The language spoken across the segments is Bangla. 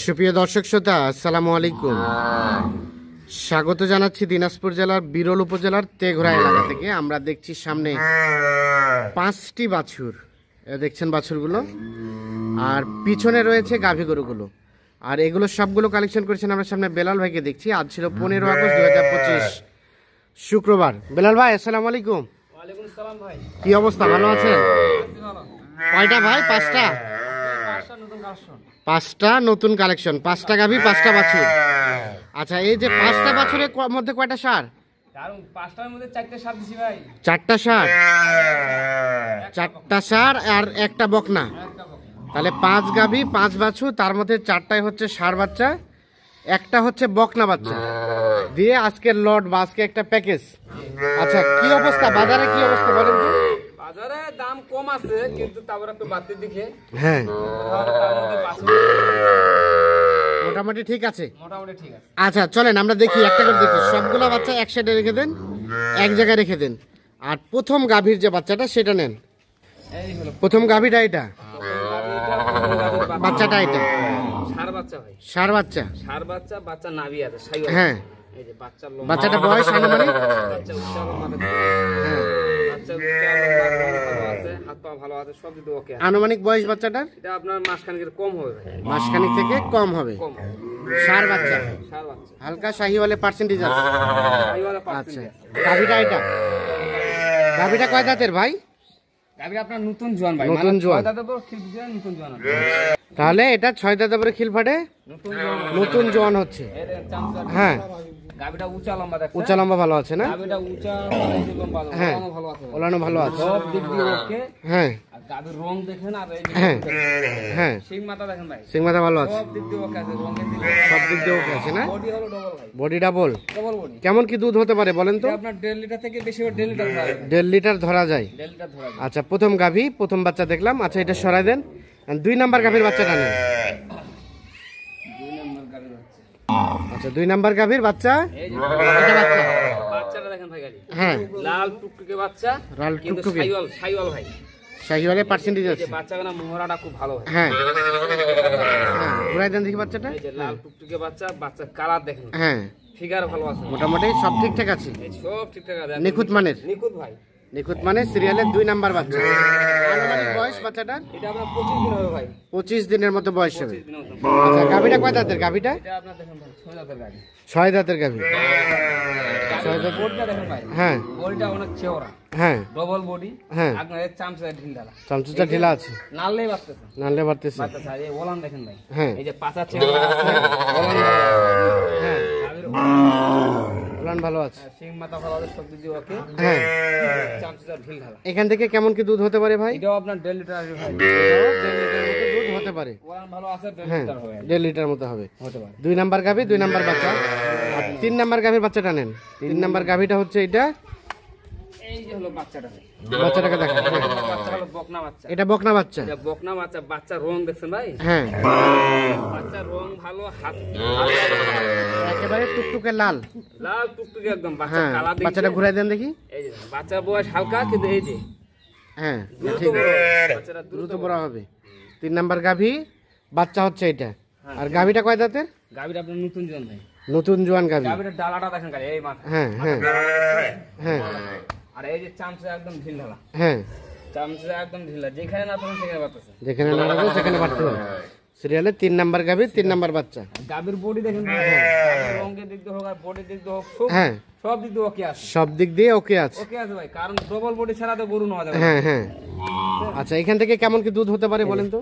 সুপ্রিয় দর্শক শ্রোতা, আসসালামু আলাইকুম। স্বাগত জানাচ্ছি দিনাজপুর জেলার বিরল উপজেলার তেঘরা এলাকা থেকে। আমরা দেখছি সামনে 5টি বাছুর, দেখছেন বাছুরগুলো, আর পিছনে রয়েছে গাভী গরুগুলো। আর এগুলো সবগুলো কালেকশন করেছেন আমরা সামনে বেলাল ভাইকে দেখছি। আজ ছিল 15 আগস্ট 2025 শুক্রবার। বেলাল ভাই, আসসালামু আলাইকুম। ওয়ালাইকুম আসসালাম ভাই। কি অবস্থা, ভালো আছেন? কয়টা ভাই? 5টা। 5টা নতুন কালেকশন, 5টা গাভী, 5টা বাছুর। আচ্ছা, এই যে 5টা বাছুরের মধ্যে কয়টা সার? 5টার মধ্যে 4টে সার দিছি ভাই। 4টা সার, 4টা সার আর একটা বকনা। তাহলে 5 গাভী 5 বাছুর, তার মধ্যে 4টাই হচ্ছে সার বাচ্চা, একটা হচ্ছে বকনা বাচ্চা দিয়ে আজকের লট বা আজকে একটা প্যাকেজ। আচ্ছা, কি অবস্থা বাজারে, কি অবস্থা বলেন তো? বাজারে দাম কম আছে, কিন্তু তারপর একটু বাড়তির দিকে। হ্যাঁ, মোটামুটি ঠিক আছে। মোটামুটি ঠিক আছে। আচ্ছা চলেন আমরা দেখি, একটা করে দেখি। সবগুলা বাচ্চা এক সাইডে রেখে দেন, এক জায়গায় রেখে দেন। আর প্রথম গাভীর যে বাচ্চাটা সেটা নেন। এই হলো প্রথম গাভীটা এটা, বাচ্চাটা এটা সার বাচ্চা ভাই। সার বাচ্চা, সার বাচ্চা, বাচ্চা নাভি আছে সাইও। হ্যাঁ, এই যে বাচ্চার লম্বা, বাচ্চাটা বয়স আনুমানিক, বাচ্চা উচ্চার লম্বা আছে। হ্যাঁ, বাচ্চা উচ্চার লম্বা ভালো আছে, হাত পা ভালো আছে, সব দিকে ওকে আছে। আনুমানিক বয়স বাচ্চাটার এটা আপনার মাসখানেকের কম হবে ভাই। মাসখানিক থেকে কম হবে। কম সার বাচ্চা, সার বাচ্চা, হালকা শাহিওয়ালে পার্সেন্টেজ আছে। সাইওয়ালা আচ্ছা, পার্সেন্ট। গাভীটা এটা, গাভীটা কয় দাঁতের ভাই? গাভী আপনার নতুন জোয়ান ভাই, নতুন জোয়ান। দাদা তো ঠিক দিয়ে নতুন জোয়ান আছে। তাহলে এটা 6 দাঁতের পরে খিল ফাটে, নতুন জোয়ান, নতুন জোয়ান হচ্ছে। এর চামচা। হ্যাঁ, গাভীটা উঁচা লম্বা দেখছে। উঁচা লম্বা ভালো আছে না? গাভীটা উঁচা লম্বা, হ্যাঁ, ওলানো ভালো আছে। ওলানো ভালো আছে। সব দিক দিয়ে ওকে। হ্যাঁ আর গাভীর রং দেখেন, আর এই যে হ্যাঁ হ্যাঁ, সিং মাথা দেখেন ভাই, সিং মাথা ভালো আছে, সব দিক দিয়ে ওকে আছে। রঙের দিক সব দিক দিয়ে ওকে আছে না? বডি হলো ডবল ভাই, বডি ডাবল। Double body. কেমন কি দুধ হতে পারে বলেন তো? এটা আপনার 1.5 লিটার থেকে বেশি, 1.5 লিটার ধরা যায়। 1.5 লিটার ধরা যায়। 1.5 লিটার ধরা যায়। আচ্ছা, প্রথম গাভী, প্রথম বাচ্চা দেখলাম। আচ্ছা, এটা সরাই দেন। 2 নাম্বার গাভীর বাচ্চাটা নেন। 2 নাম্বার গাভীর বাচ্চা। আচ্ছা, 2 নাম্বার গাভীর বাচ্চা, এই যে এটা বাচ্চা। বাচ্চাটা দেখেন ভাই, গাড়ি হ্যাঁ, লাল টুকটুকে বাচ্চা, লাল কিন্তু টুকটুকে। সাইওয়াল ভাই। শাহিওয়ালে পার্সেন্টেজ এই যে আছে। বাচ্চাটা না, মোহরাটা খুব ভালো ভাই। হ্যাঁ হ্যাঁ, ঘুরাই দেন দেখি বাচ্চাটা। এই যে লাল টুকটুকে বাচ্চা, বাচ্চার কালার দেখেন, হ্যাঁ, ফিগার ভালো আছে, মোটামুটি সব ঠিকঠাক আছে। এই সব ঠিকঠাক আছে। নিখুঁত মানের, নিখুঁত ভাই। নিখুঁত মানের সিরিয়ালের 2 নাম্বার বাচ্চা। আনুমানিক বয়স বাচ্চাটার এটা আপনার 25 দিন হবে ভাই। 25 দিনের মতো বয়স হবে। 25 দিনের মতো। আচ্ছা, গাভীটা কয় দাঁতের? গাভীটা এটা আপনার দেখেন ভাই, 6 দাঁতের গাড়ি। 6 দাঁতের গাভী। বডিটা দেখেন ভাই, হ্যাঁ বডিটা অনেক চওড়া, হ্যাঁ ডবল বডি। হ্যাঁ, আপনার চামচা ঢিল ঢালা, চামচুচা ঢিলা আছে, নাললেই বাড়তেছে। নানলে বাড়তেছে। বাড়তেছে। আর এই ওলান দেখেন ভাই, হ্যাঁ এই যে পাঁচা চেহারা আছে, ওলান হ্যাঁ, গাভীর ওলান ভালো আছে। সিং মাথা ভালো আছে, সব দিক দিয়ে ওকে। হ্যাঁ, চামচা ঢিল ঢালা। এখান থেকে কেমন কি দুধ হতে পারে ভাই? এটাও আপনার 1.5 লিটার আসবে ভাই। এটাও 1.5 লিটার মতো দুধ হতে পারে। ওলান ভালো আছে, 1.5 হ্যাঁ, লিটার হবে, 1.5 লিটার মতো হবে। হতে পারে। 2 নাম্বার গাভী, 2 নাম্বার বাচ্চা। আর 3 নাম্বার গাভীর বাচ্চাটা নেন। 3 নাম্বার গাভীটা হচ্ছে এটা, এই যে হলো বাচ্চাটা ভাই। বাচ্চাটাকে দেখেন। বাচ্চা হলো বকনা বাচ্চা। এটা বকনা বাচ্চা। এটা বকনা বাচ্চা, বাচ্চার রং দেখছেন ভাই, হ্যাঁ, বাচ্চার রং ভালো, হাত একেবারে টুকটুকে লাল। লাল টুকটুকে একদম। বাচ্চার হ্যাঁ, কালার বাচ্চাটা ঘুরাই দেন দেখি। এই যে বাচ্চার বয়স হালকা, কিন্তু এই যে হ্যাঁ, দ্রুত ঠিক বড় আছে, হবে। বাচ্চাটা দ্রুত বড় হবে। 3 নাম্বার গাভী, বাচ্চা হচ্ছে এটা। আর গাভীটা কয় দাঁতের? গাভীটা আপনার নতুন জন ভাই। নতুন জোয়ান গাভী। গাভীটার ডালাটা দেখেন গাড়ি, এই মাথা। হ্যাঁ হ্যাঁ হ্যাঁ আর এই যে চামচা একদম ঢিল ঢালা, হ্যাঁ, চামচা একদম ঢিলা, যেখানে না তখন সেখানে বাড়তেছে। যেখানে না হবে সেখানে বাড়তে হবে। সিরিয়ালে 3 নাম্বার গাভী, 3 নাম্বার বাচ্চা। গাভীর বডি দেখেন ভাই, গাভীর রঙের দিক দিয়ে হোক আর বডির দিক দিয়ে হোক, হ্যাঁ, সব দিক দিয়ে ওকে আছে, সব দিক দিয়ে ওকে আছে। ওকে আছে ভাই। কারণ ডবল বডি ছাড়া তো গরু নেওয়া যাবে না। হ্যাঁ হ্যাঁ। আচ্ছা, এখান থেকে কেমন কি দুধ হতে পারে বলেন তো?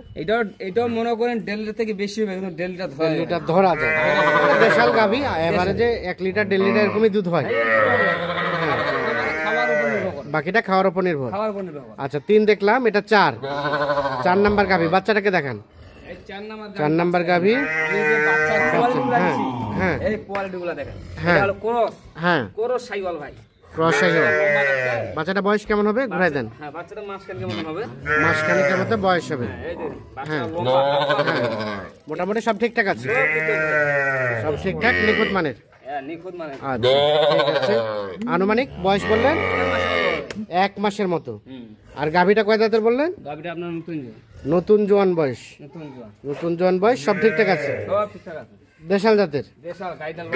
এটাও মনে করেন 1.5 লিটার থেকে বেশি হবে, কিন্তু 1.5 লিটার ধরে 1.5 লিটার ধরা যায়। দেশাল গাভী, এভারেজে 1 লিটার 1.5 লিটার এরকমই দুধ হয়। খাওয়ার উপর নির্ভর করে, বাকিটা খাওয়ার উপর নির্ভর। খাওয়ার উপর নির্ভর করে। আচ্ছা, 3 দেখলাম, এটা 4 নাম্বার গাভী। বাচ্চাটাকে দেখান। এই 4 নাম্বার গাভী। এই যে বাচ্চার কোয়ালিটিগুলো হ্যাঁ, দিছি, হ্যাঁ। এই কোয়ালিটিগুলো দেখেন। হ্যাঁ। এটা হলো ক্রস, হ্যাঁ, ক্রস সাইওয়াল ভাই। Cross size. লম্বা আছে। বাচ্চাটা বয়স কেমন হবে? ঘুরাই দেন। হ্যাঁ, বাচ্চাটা মাসখানেকের মতন হবে। মাসখানেকের মতো বয়স হবে। এই যে হ্যাঁ। বাচ্চা লম্বা, মোটামুটি সব ঠিকঠাক আছে, সব কিছু। সব ঠিকঠাক, নিখুঁত মানের। হ্যাঁ, নিখুঁত মানে। আচ্ছা, ঠিক আছে। আনুমানিক বয়স বললেন 1 মাসের মতো। আর গাভীটা কয় দাঁতের বললেন? গাভীটা আপনার নতুন জন। নতুন জোয়ান বয়স, নতুন জোয়ান, নতুন জোয়ান বয়স, সব ঠিকঠাক আছে। সব ঠিকঠাক আছে। দেশাল জাতের, দেশাল গাইডাল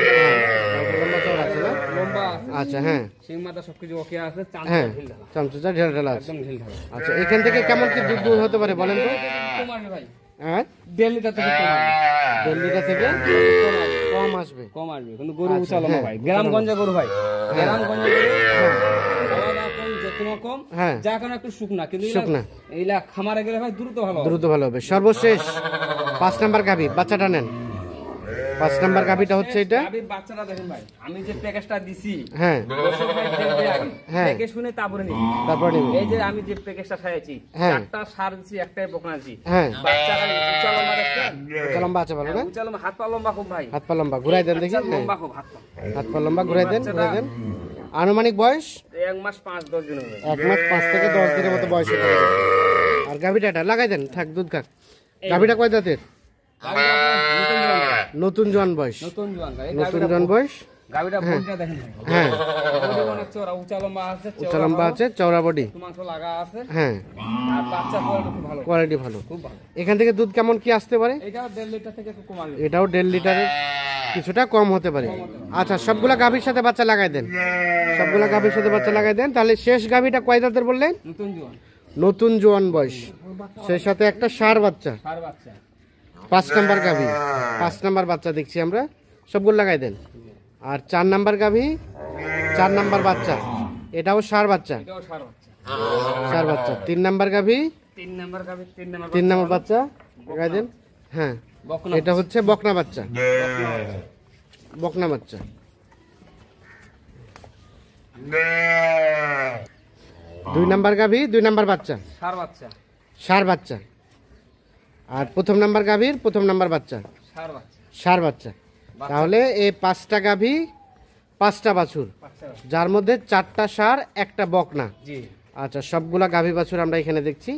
লম্বা চওড়া আছে না? লম্বা আছে। আচ্ছা হ্যাঁ সিং মাথা সবকিছু ওকে আছে, হ্যাঁ, ঢিল ঢালা, চামচুচা ঢেলা ঢেলা আছে। একদম ঢিল ঢালা। আচ্ছা এখান থেকে কেমন কি দুধ দুধ হতে পারে বলেন তো? কম আসবে ভাই, হ্যাঁ 1.5 লিটার থেকে কম আসবে। দিল্লিটা থেকে কম আসবে। কম আসবে, কিন্তু গরু আচ্ছা, উঁচা লম্বা হ্যাঁ, ভাই, গ্রামগঞ্জে গরু ভাই, গ্রামগঞ্জে গরু খাওয়া দাওয়া কম, যত্ন কম, হ্যাঁ যা কারণে একটু শুকনা, কিন্তু শুকনা। এইলা খামারে গেলে ভাই দ্রুত ভালো হবে। দ্রুত ভালো হবে। সর্বশেষ 5 নাম্বার গাভী, বাচ্চাটা নেন। 5 নাম্বার গাভীটা হচ্ছে এটা। গাভীর বাচ্চাটা দেখেন ভাই, আমি যে প্যাকেজটা দিছি, হ্যাঁ দর্শক ভাই দেখবে আগে, হ্যাঁ। প্যাকেজ শুনে তারপরে নিবি। তারপর নিবি। এই যে আমি যে প্যাকেজটা সাজাইছি, হ্যাঁ। 4টা সার দিছি, একটাই বকনা দিছি। হ্যাঁ বাচ্চাটা উঁচা লম্বা দেখছেন? উঁচা লম্বা আছে ভালো না? উঁচা লম্বা, হাত পা লম্বা খুব ভাই, হাত পা লম্বা ঘুরাই দেন দেখি। বাচ্চা লম্বা খুব, হাত পা। হাত পা লম্বা ঘুরাই দেন, ঘুরাই দেন। আনুমানিক বয়স 1 মাস 5-10 দিন হবে। 1 মাস 5 থেকে 10 দিনের মতো বয়স হতে পারে। আর গাভীটা এটা লাগাই দেন, থাক দুধ খাক। গাভীটা কয় দাঁতের? নতুন জোয়ান বয়স, নতুন জোয়ান গাই, নতুন জোয়ান বয়স। গাভীটা বডিটা দেখেন ভাই, হ্যাঁ বডি অনেক চওড়া, উঁচা লম্বা আছে, উঁচা লম্বা আছে, চওড়া বডি। মাংস লাগা আছে, হ্যাঁ আর বাচ্চা কোয়ালিটি খুব ভালো, কোয়ালিটি ভালো। খুব ভালো। এখান থেকে দুধ কেমন কি আসতে পারে? এটা 1.5 লিটার থেকে একটু কম আসবে। এটাও 1.5 লিটারের কিছুটা কম হতে পারে। আচ্ছা সবগুলা গাভীর সাথে বাচ্চা লাগাই দেন, সবগুলা গাভীর সাথে বাচ্চা লাগাই দেন। তাহলে শেষ গাভীটা কয় দাঁতের বললেন? নতুন জোয়ান, নতুন জোয়ান বয়স, সেই সাথে একটা ষাঁড় বাচ্চা। সার বাচ্চা, 5 নাম্বার গাভী, 5 নাম্বার বাচ্চা দেখছি আমরা, সবগুলো লাগাই দেন। আর 4 নাম্বার গাভী, 4 নাম্বার বাচ্চা, এটাও ষাঁড় বাচ্চা, এটাও সার বাচ্চা। ষাঁড় বাচ্চা। 3 নাম্বার গাভী, 3 নাম্বার গাভী, 3 নাম্বার বাচ্চা লাগাই দেন। হ্যাঁ বকনা, এটা হচ্ছে বকনা বাচ্চা, বকনা বাচ্চা। 2 নাম্বার গাভী, 2 নাম্বার বাচ্চা, সার বাচ্চা, ষাঁড় বাচ্চা। আর প্রথম নাম্বার গাভীর প্রথম নাম্বার বাচ্চা, সার বাচ্চা, ষাঁড় বাচ্চা। তাহলে এই 5টা গাভী, 5টা বাছুর, বাচ্চা, যার মধ্যে 4টা ষাঁড়, একটা বকনা। জি। আচ্ছা সবগুলা গাভী বাছুর আমরা এখানে দেখছি।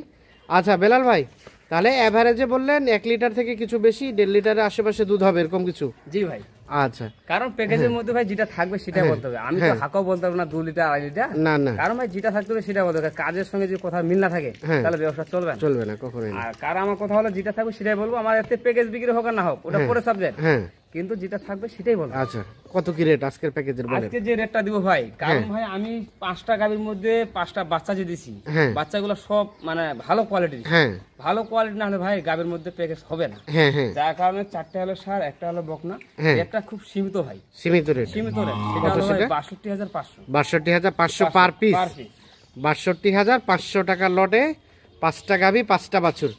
আচ্ছা বেলাল ভাই, তাহলে এভারেজে বললেন 1 লিটার থেকে কিছু বেশি, 1.5 লিটারের আশেপাশে দুধ হবে এরকম কিছু? জি ভাই, আচ্ছা কারণ প্যাকেজের মধ্যে ভাই যেটা থাকবে সেটা বলতে হবে, আমি তো হাকাও বলতে পারবো না 2 লিটার 2.5 লিটার, না না কারণ ভাই যেটা থাকতে হবে সেটা বলতে হবে। কাজের সঙ্গে যদি কথা মিল না থাকে হ্যাঁ। তাহলে ব্যবসা চলবে না, চলবে না কখনোই না। আর কারণ আমার কথা হলো যেটা থাকবে সেটাই বলবো, আমার এতে প্যাকেজ বিক্রি হোক আর না হোক ওটা পরে সাবজেক্ট, হ্যাঁ কিন্তু যেটা থাকবে সেটাই বলবো। আচ্ছা কত কি রেট আজকের প্যাকেজের বলেন? আজকে যে রেটটা দিব ভাই, কারণ ভাই আমি 5টা গাভীর মধ্যে 5টা বাচ্চা যে দিছি, হ্যাঁ। বাচ্চাগুলো সব মানে ভালো কোয়ালিটির, হ্যাঁ ভালো কোয়ালিটি না হলে ভাই গাভীর মধ্যে প্যাকেজ হবে না, হ্যাঁ হ্যাঁ যার কারণে 4টা হলো সার, একটা হলো বকনা, হ্যাঁ। একটা খুব সীমিত ভাই, সীমিত রেট, সীমিত রেট, সেটা হলো ভাই 62,500 62,500 পার পিস। Per piece. 62,500 টাকার লটে 5টা গাভী, 5টা বাছুর।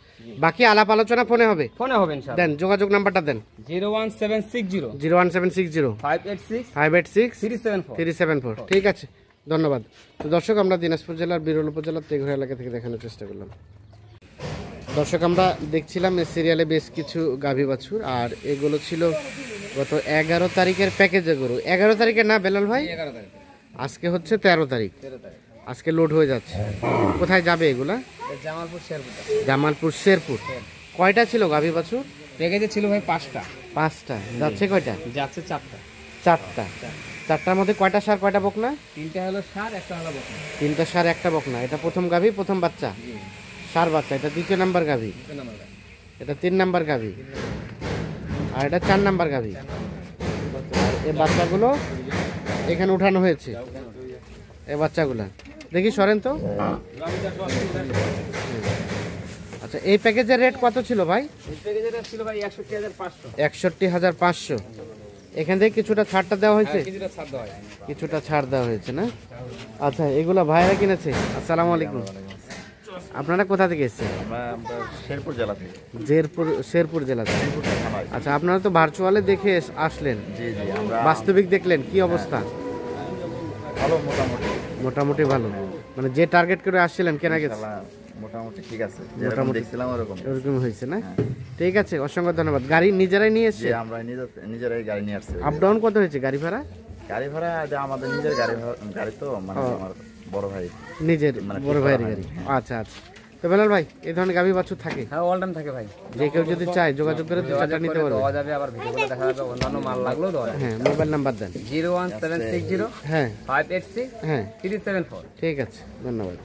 বাকি আলাপ আলোচনা ফোনে হবে। ফোনে হবে ইনশাআল্লাহ। দেন যোগাযোগ নাম্বারটা দেন। 01760 01760 586 586 374। 374। ঠিক আছে ধন্যবাদ। তো দর্শক আমরা দিনাজপুর জেলার বিরল উপজেলার তেঘরা এলাকা থেকে দেখানোর চেষ্টা করলাম। দর্শক আমরা দেখছিলাম এই সিরিয়ালে বেশ কিছু গাভী বাছুর, আর এগুলো ছিল গত 11 তারিখের প্যাকেজে গরু। 11 তারিখে না বেলাল ভাই, 11 তারিখ, আজকে হচ্ছে 13 তারিখ, 13 তারিখ, আজকে লোড হয়ে যাচ্ছে। কোথায় যাবে এগুলা? জামালপুর শেরপুর। জামালপুর শেরপুর। কয়টা ছিল গাভী বাছুর? প্যাকেজে ছিল ভাই 5টা, 5টা। যাচ্ছে কয়টা? যাচ্ছে 4টা। 4টা। 4টার মধ্যে কয়টা ষাঁড় কয়টা বকনা? 3টা হলো সার, একটা হলো বকনা। 3টা ষাঁড় একটা বকনা। এটা প্রথম গাভী, প্রথম বাচ্চা, জি, ষাঁড় বাচ্চা। এটা 2য় নাম্বার গাভী, 2 নম্বর গাড়ি। এটা 3 নাম্বার গাভী, আর এটা 4 নাম্বার গাভী। এই বাচ্চাগুলো এখানে উঠানো হয়েছে, এই বাচ্চাগুলা দেখি সরেন তো। আচ্ছা এই প্যাকেজের রেট কত ছিল ভাই? এই প্যাকেজেটা ছিল ভাই 61,500। 61,500। এখান থেকে কিছুটা ছাড়টা দেওয়া হয়েছে? কিছুটা ছাড় দেওয়া হয়। কিছুটা ছাড় দেওয়া হয়েছে না? আচ্ছা এগুলা ভাইরা কিনেছে। আসসালামু আলাইকুম। আপনারা কোথা থেকে এসেছেন? আমরা শেরপুর জেলা থেকে। শেরপুর জেলা থেকে। আচ্ছা আপনারা তো ভার্চুয়ালে দেখে আসলেন, জি জি, আমরা বাস্তবিক দেখলেন কি অবস্থা? ভালো, মোটামুটি মোটামুটি ভালো, মানে যে টার্গেট করে আসছিলেন কেনা গেছে? ইনশাআল্লাহ মোটামুটি ঠিক আছে, যেরকম দেখছিলাম ওরকম। এরকম হয়েছে না? ঠিক আছে, অসংখ্য ধন্যবাদ। গাড়ি নিজেরাই নিয়ে যে এসছে? আমরা নিজেরাই গাড়ি নিয়ে আসছি। আপ ডাউন কত হয়েছে গাড়ি ভাড়া? গাড়ি ভাড়া যে আমাদের নিজের গাড়ি তো, মানে আমার বড় ভাই। নিজের মানে বড় ঠিক ভাইয়ের করা গাড়ি। হয়নি। আচ্ছা আচ্ছা। তো বেলাল ভাই এই ধরনের গাভী বাছুর থাকে? হ্যাঁ, অল টাইম থাকে ভাই। যে কেউ যদি চায় যোগাযোগ করে 2-4টা নিতে পারবে? দেওয়া যাবে, আবার ভিডিও করে দেখা যাবে, অন্যান্য মাল লাগলেও দেওয়া যাবে। হ্যাঁ মোবাইল নাম্বার দেন। 01760 হ্যাঁ 586 হ্যাঁ 374। ঠিক আছে ধন্যবাদ।